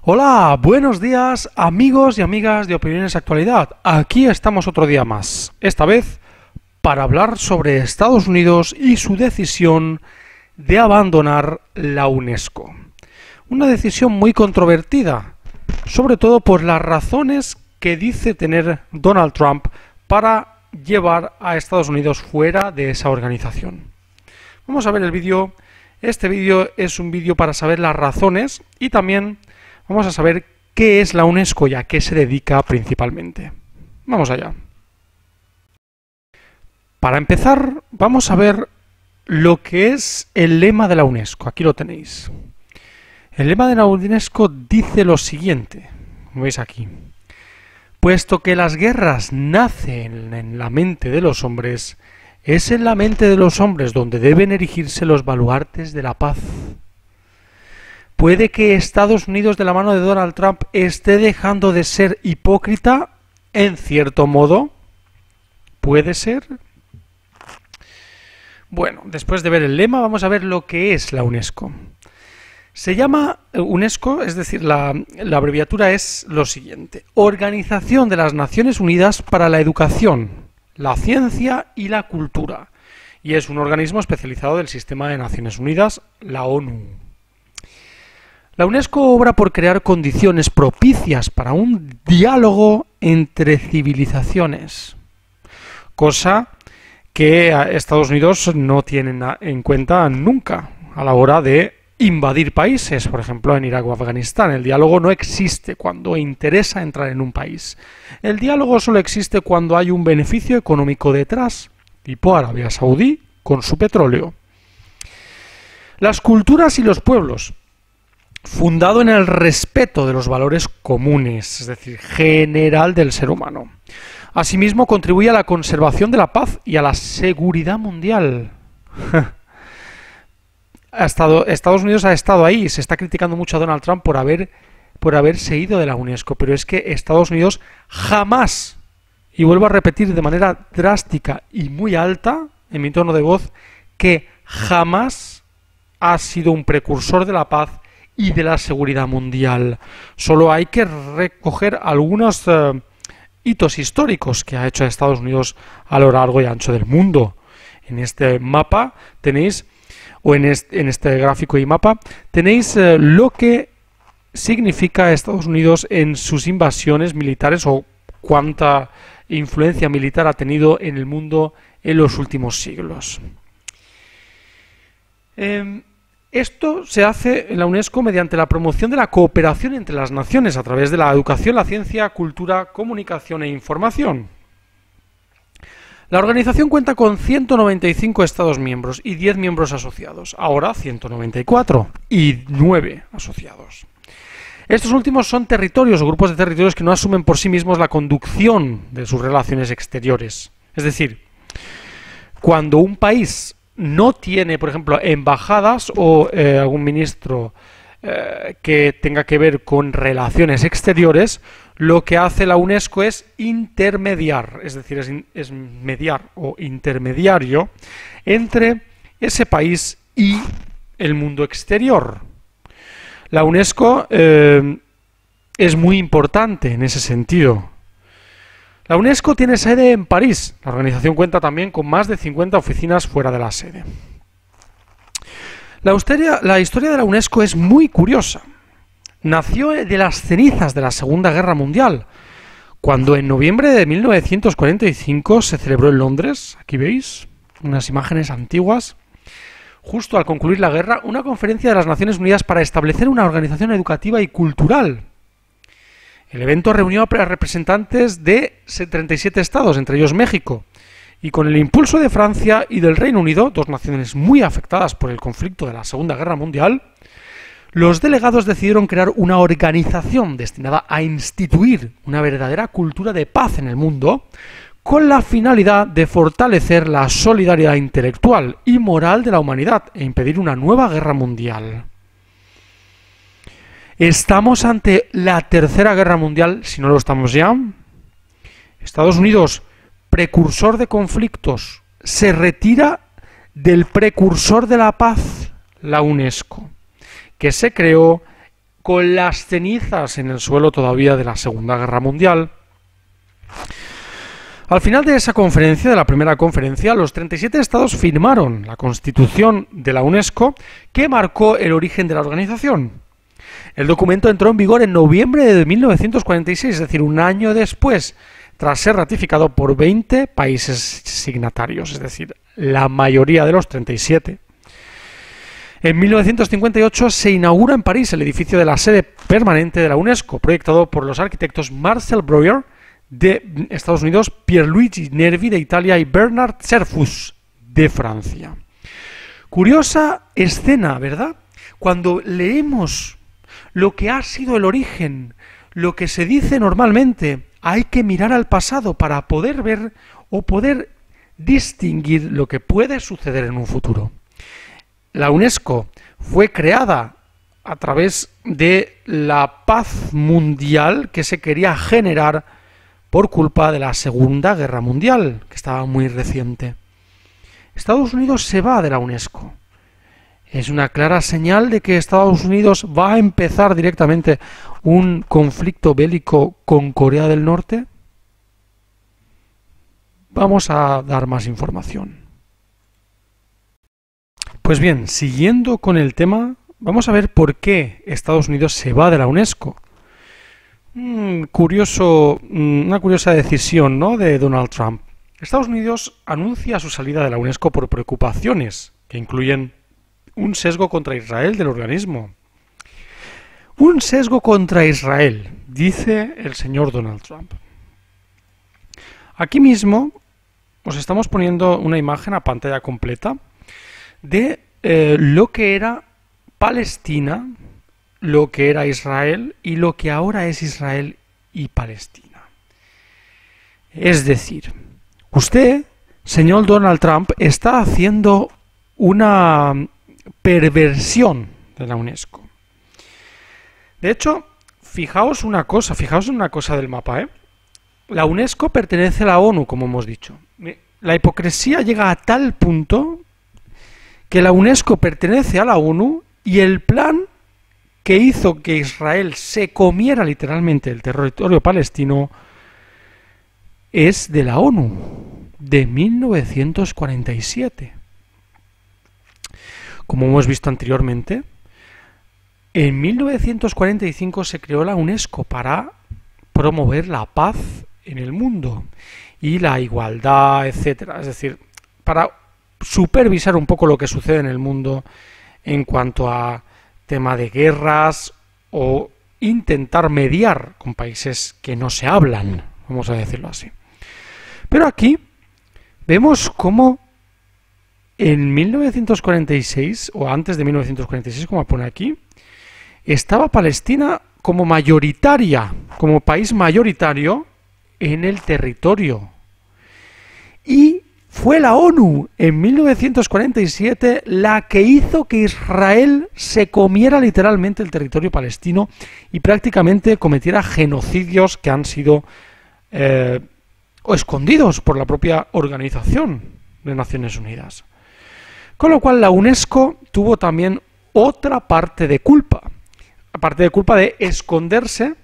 Hola, buenos días amigos y amigas de Opiniones Actualidad. Aquí estamos otro día más, esta vez para hablar sobre Estados Unidos y su decisión de abandonar la UNESCO. Una decisión muy controvertida, sobre todo por las razones que dice tener Donald Trump para llevar a Estados Unidos fuera de esa organización. Vamos a ver el vídeo. Este vídeo es un vídeo para saber las razones y también vamos a saber qué es la UNESCO y a qué se dedica principalmente. Vamos allá. Para empezar, vamos a ver lo que es el lema de la UNESCO. Aquí lo tenéis. El lema de la UNESCO dice lo siguiente, como veis aquí. Puesto que las guerras nacen en la mente de los hombres, es en la mente de los hombres donde deben erigirse los baluartes de la paz. ¿Puede que Estados Unidos, de la mano de Donald Trump, esté dejando de ser hipócrita? En cierto modo, ¿puede ser? Bueno, después de ver el lema, vamos a ver lo que es la UNESCO. Se llama UNESCO, es decir, la abreviatura es lo siguiente: Organización de las Naciones Unidas para la Educación, la Ciencia y la Cultura. Y es un organismo especializado del Sistema de Naciones Unidas, la ONU. La UNESCO obra por crear condiciones propicias para un diálogo entre civilizaciones, cosa que Estados Unidos no tiene en cuenta nunca a la hora de invadir países, por ejemplo en Irak o Afganistán. El diálogo no existe cuando interesa entrar en un país. El diálogo solo existe cuando hay un beneficio económico detrás, tipo Arabia Saudí con su petróleo. Las culturas y los pueblos. Fundado en el respeto de los valores comunes, es decir, general del ser humano. Asimismo, contribuye a la conservación de la paz y a la seguridad mundial. Estados Unidos ha estado ahí, se está criticando mucho a Donald Trump por haberse ido de la UNESCO, pero es que Estados Unidos jamás, y vuelvo a repetir de manera drástica y muy alta, en mi tono de voz, que jamás ha sido un precursor de la paz y de la seguridad mundial. Solo hay que recoger algunos hitos históricos que ha hecho Estados Unidos a lo largo y ancho del mundo. En este mapa tenéis, o en este gráfico y mapa, tenéis lo que significa Estados Unidos en sus invasiones militares o cuánta influencia militar ha tenido en el mundo en los últimos siglos. Esto se hace en la UNESCO mediante la promoción de la cooperación entre las naciones a través de la educación, la ciencia, cultura, comunicación e información. La organización cuenta con 195 Estados miembros y 10 miembros asociados, ahora 194 y 9 asociados. Estos últimos son territorios o grupos de territorios que no asumen por sí mismos la conducción de sus relaciones exteriores. Es decir, cuando un país no tiene, por ejemplo, embajadas o algún ministro que tenga que ver con relaciones exteriores, lo que hace la UNESCO es intermediar, es decir, es mediar o intermediario entre ese país y el mundo exterior. La UNESCO es muy importante en ese sentido. La UNESCO tiene sede en París. La organización cuenta también con más de 50 oficinas fuera de la sede. La historia de la UNESCO es muy curiosa. Nació de las cenizas de la Segunda Guerra Mundial, cuando en noviembre de 1945 se celebró en Londres, aquí veis, unas imágenes antiguas, justo al concluir la guerra, una conferencia de las Naciones Unidas para establecer una organización educativa y cultural. El evento reunió a representantes de 37 estados, entre ellos México, y con el impulso de Francia y del Reino Unido, dos naciones muy afectadas por el conflicto de la Segunda Guerra Mundial, los delegados decidieron crear una organización destinada a instituir una verdadera cultura de paz en el mundo, con la finalidad de fortalecer la solidaridad intelectual y moral de la humanidad e impedir una nueva guerra mundial. ¿Estamos ante la Tercera Guerra Mundial, si no lo estamos ya? Estados Unidos, precursor de conflictos, se retira del precursor de la paz, la UNESCO, que se creó con las cenizas en el suelo todavía de la Segunda Guerra Mundial. Al final de esa conferencia, de la primera conferencia, los 37 estados firmaron la Constitución de la UNESCO que marcó el origen de la organización. El documento entró en vigor en noviembre de 1946, es decir, un año después, tras ser ratificado por 20 países signatarios, es decir, la mayoría de los 37. En 1958 se inaugura en París el edificio de la sede permanente de la UNESCO, proyectado por los arquitectos Marcel Breuer de Estados Unidos, Pierluigi Nervi de Italia y Bernard Cerfus de Francia. Curiosa escena, ¿verdad? Cuando leemos lo que ha sido el origen, lo que se dice normalmente, hay que mirar al pasado para poder ver o poder distinguir lo que puede suceder en un futuro. La UNESCO fue creada a través de la paz mundial que se quería generar por culpa de la Segunda Guerra Mundial, que estaba muy reciente. Estados Unidos se va de la UNESCO. ¿Es una clara señal de que Estados Unidos va a empezar directamente un conflicto bélico con Corea del Norte? Vamos a dar más información. Pues bien, siguiendo con el tema, vamos a ver por qué Estados Unidos se va de la UNESCO. Una curiosa decisión, ¿no?, de Donald Trump. Estados Unidos anuncia su salida de la UNESCO por preocupaciones que incluyen un sesgo contra Israel del organismo. Un sesgo contra Israel, dice el señor Donald Trump. Aquí mismo os estamos poniendo una imagen a pantalla completa de lo que era Palestina, lo que era Israel y lo que ahora es Israel y Palestina. Es decir, usted, señor Donald Trump, está haciendo una perversión de la UNESCO. De hecho, fijaos en una cosa del mapa, ¿eh? La UNESCO pertenece a la ONU, como hemos dicho. La hipocresía llega a tal punto que la UNESCO pertenece a la ONU y el plan que hizo que Israel se comiera literalmente el territorio palestino es de la ONU, de 1947. Como hemos visto anteriormente, en 1945 se creó la UNESCO para promover la paz en el mundo y la igualdad, etcétera. Es decir, para supervisar un poco lo que sucede en el mundo en cuanto a tema de guerras o intentar mediar con países que no se hablan, vamos a decirlo así. Pero aquí vemos cómo en 1946, o antes de 1946, como pone aquí, estaba Palestina como mayoritaria, como país mayoritario en el territorio. Y fue la ONU en 1947 la que hizo que Israel se comiera literalmente el territorio palestino y prácticamente cometiera genocidios que han sido escondidos por la propia Organización de Naciones Unidas. Con lo cual la UNESCO tuvo también otra parte de culpa, aparte de culpa de esconderse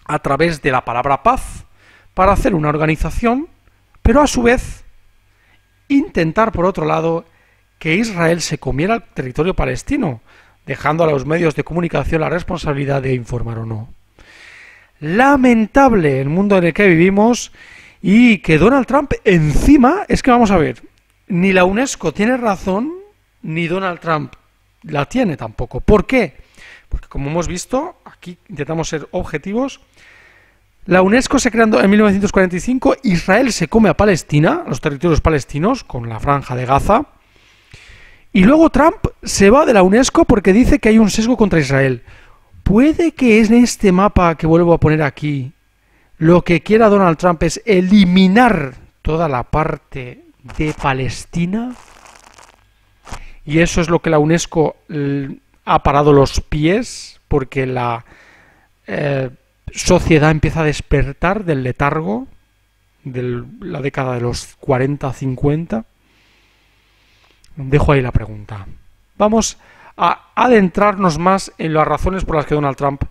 a través de la palabra paz para hacer una organización, pero a su vez intentar, por otro lado, que Israel se comiera el territorio palestino, dejando a los medios de comunicación la responsabilidad de informar o no. Lamentable el mundo en el que vivimos y que Donald Trump encima, es que vamos a ver, ni la UNESCO tiene razón, ni Donald Trump la tiene tampoco. ¿Por qué? Porque como hemos visto, aquí intentamos ser objetivos. La UNESCO se creó en 1945, Israel se come a Palestina, a los territorios palestinos, con la franja de Gaza, y luego Trump se va de la UNESCO porque dice que hay un sesgo contra Israel. Puede que en este mapa que vuelvo a poner aquí, lo que quiera Donald Trump es eliminar toda la parte de Palestina, y eso es lo que la UNESCO ha parado los pies, porque la sociedad empieza a despertar del letargo de la década de los 40-50. Dejo ahí la pregunta. Vamos a adentrarnos más en las razones por las que Donald Trump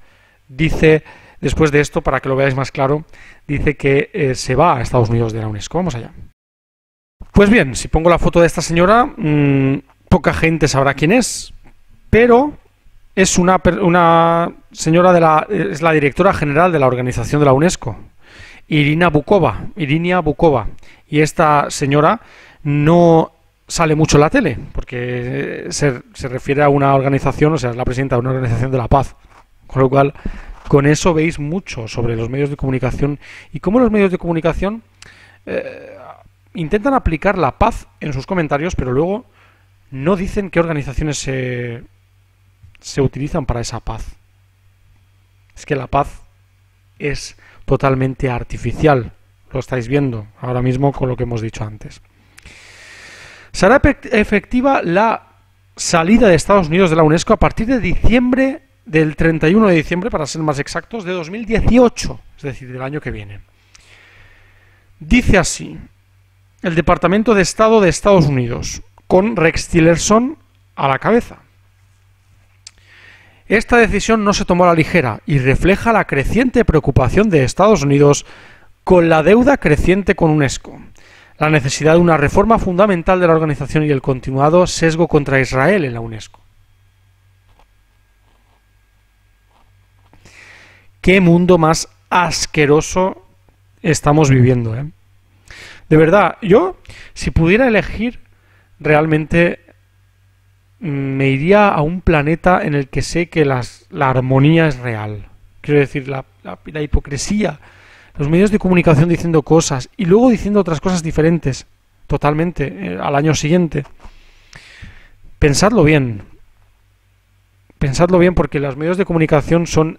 dice, después de esto, para que lo veáis más claro, dice que se va a Estados Unidos de la UNESCO. Vamos allá. Pues bien, si pongo la foto de esta señora, poca gente sabrá quién es, pero es una señora es la directora general de la organización de la UNESCO, Irina Bokova. Y esta señora no sale mucho en la tele, porque se refiere a una organización, o sea, es la presidenta de una organización de la paz. Con lo cual, con eso veis mucho sobre los medios de comunicación y cómo los medios de comunicación intentan aplicar la paz en sus comentarios, pero luego no dicen qué organizaciones se utilizan para esa paz. Es que la paz es totalmente artificial. Lo estáis viendo ahora mismo con lo que hemos dicho antes. Será efectiva la salida de Estados Unidos de la UNESCO a partir de diciembre, del 31 de diciembre, para ser más exactos, de 2018, es decir, del año que viene. Dice así el Departamento de Estado de Estados Unidos, con Rex Tillerson a la cabeza. Esta decisión no se tomó a la ligera y refleja la creciente preocupación de Estados Unidos con la deuda creciente con UNESCO, la necesidad de una reforma fundamental de la organización y el continuado sesgo contra Israel en la UNESCO. Qué mundo más asqueroso estamos viviendo, ¿eh? De verdad, yo, si pudiera elegir, realmente me iría a un planeta en el que sé que la armonía es real. Quiero decir, la hipocresía, los medios de comunicación diciendo cosas y luego diciendo otras cosas diferentes, totalmente, al año siguiente. Pensadlo bien porque los medios de comunicación son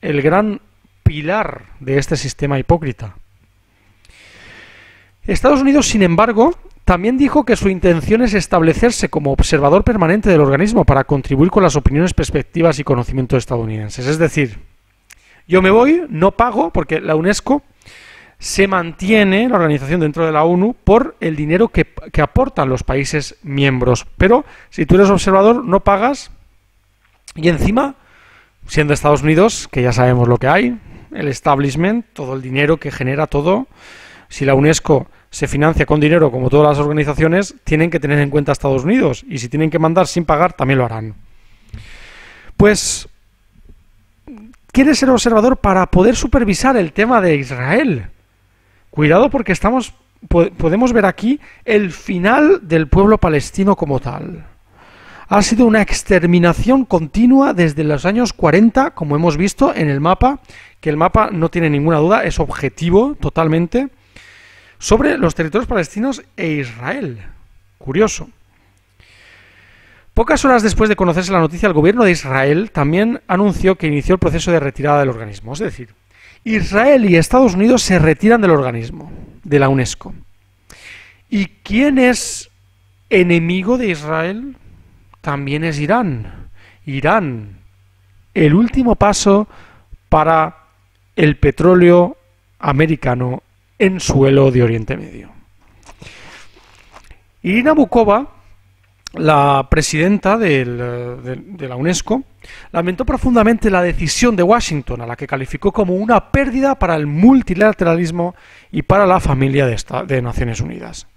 el gran pilar de este sistema hipócrita. Estados Unidos, sin embargo, también dijo que su intención es establecerse como observador permanente del organismo para contribuir con las opiniones, perspectivas y conocimientos estadounidenses. Es decir, yo me voy, no pago, porque la UNESCO se mantiene, la organización dentro de la ONU, por el dinero que aportan los países miembros. Pero si tú eres observador, no pagas y encima, siendo Estados Unidos, que ya sabemos lo que hay, el establishment, todo el dinero que genera todo, si la UNESCO se financia con dinero como todas las organizaciones, tienen que tener en cuenta a Estados Unidos, y si tienen que mandar sin pagar, también lo harán. Pues quiere ser observador para poder supervisar el tema de Israel. Cuidado, porque podemos ver aquí el final del pueblo palestino como tal. Ha sido una exterminación continua desde los años 40, como hemos visto en el mapa, que el mapa no tiene ninguna duda, es objetivo totalmente, sobre los territorios palestinos e Israel. Curioso. Pocas horas después de conocerse la noticia, el gobierno de Israel también anunció que inició el proceso de retirada del organismo. Es decir, Israel y Estados Unidos se retiran del organismo, de la UNESCO. ¿Y quién es enemigo de Israel? También es Irán. Irán, el último paso para el petróleo americano en suelo de Oriente Medio. Irina Bokova, la presidenta de la UNESCO, lamentó profundamente la decisión de Washington, a la que calificó como una pérdida para el multilateralismo y para la familia de Naciones Unidas.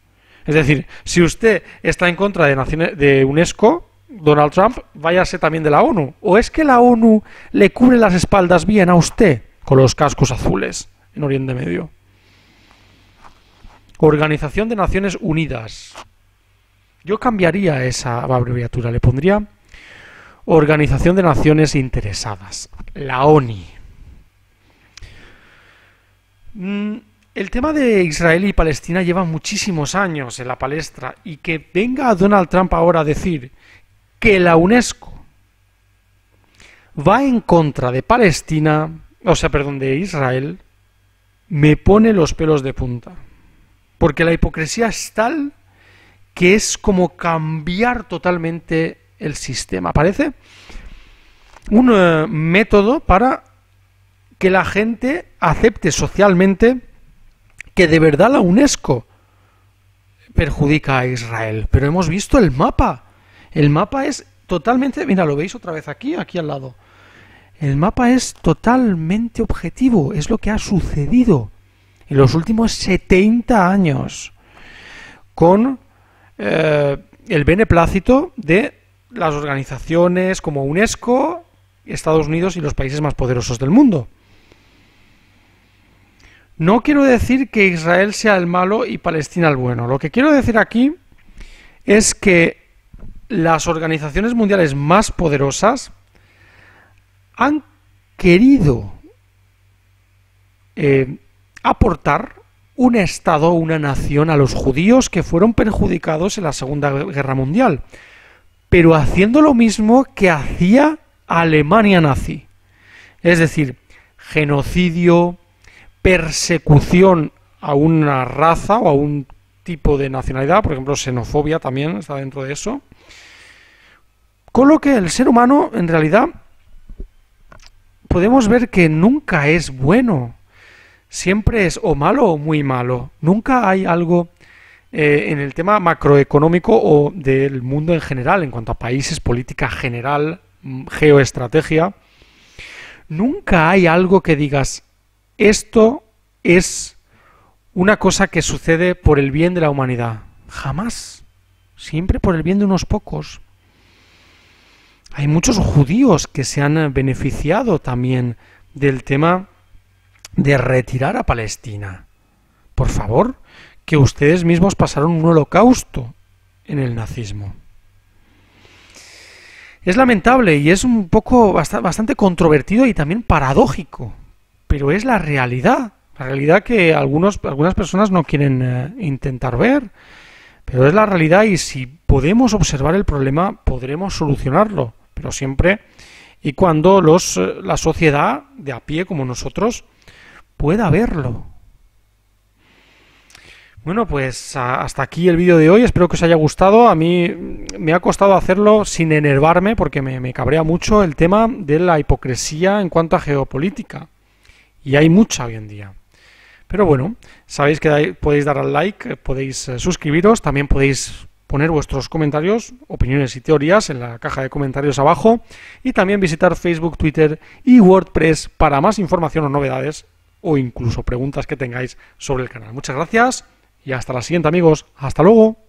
Es decir, si usted está en contra de UNESCO, Donald Trump, váyase también de la ONU. ¿O es que la ONU le cubre las espaldas bien a usted con los cascos azules en Oriente Medio? Organización de Naciones Unidas. Yo cambiaría esa abreviatura, le pondría Organización de Naciones Interesadas, la ONI. El tema de Israel y Palestina lleva muchísimos años en la palestra, y que venga Donald Trump ahora a decir que la UNESCO va en contra de Palestina, de Israel, me pone los pelos de punta. Porque la hipocresía es tal que es como cambiar totalmente el sistema. Parece un método para que la gente acepte socialmente que de verdad la UNESCO perjudica a Israel. Pero hemos visto el mapa. El mapa es totalmente, mira, lo veis otra vez aquí al lado. El mapa es totalmente objetivo, es lo que ha sucedido en los últimos 70 años con el beneplácito de las organizaciones como UNESCO, Estados Unidos y los países más poderosos del mundo. No quiero decir que Israel sea el malo y Palestina el bueno. Lo que quiero decir aquí es que las organizaciones mundiales más poderosas han querido aportar un Estado, una nación a los judíos que fueron perjudicados en la Segunda Guerra Mundial, pero haciendo lo mismo que hacía Alemania nazi. Es decir, genocidio, persecución a una raza o a un tipo de nacionalidad, por ejemplo, xenofobia también está dentro de eso. Con lo que el ser humano, en realidad, podemos ver que nunca es bueno. Siempre es o malo o muy malo. Nunca hay algo en el tema macroeconómico o del mundo en general, en cuanto a países, política general, geoestrategia. Nunca hay algo que digas, esto es una cosa que sucede por el bien de la humanidad. Jamás. Siempre por el bien de unos pocos. Hay muchos judíos que se han beneficiado también del tema de retirar a Palestina. Por favor, que ustedes mismos pasaron un holocausto en el nazismo. Es lamentable y es un poco bastante controvertido y también paradójico, pero es la realidad que algunas personas no quieren intentar ver, pero es la realidad y si podemos observar el problema podremos solucionarlo, pero siempre y cuando la sociedad de a pie como nosotros pueda verlo. Bueno, pues hasta aquí el vídeo de hoy, espero que os haya gustado. A mí me ha costado hacerlo sin enervarme porque me cabrea mucho el tema de la hipocresía en cuanto a geopolítica. Y hay mucha hoy en día. Pero bueno, sabéis que podéis dar al like, podéis suscribiros, también podéis poner vuestros comentarios, opiniones y teorías en la caja de comentarios abajo y también visitar Facebook, Twitter y WordPress para más información o novedades o incluso preguntas que tengáis sobre el canal. Muchas gracias y hasta la siguiente, amigos. Hasta luego.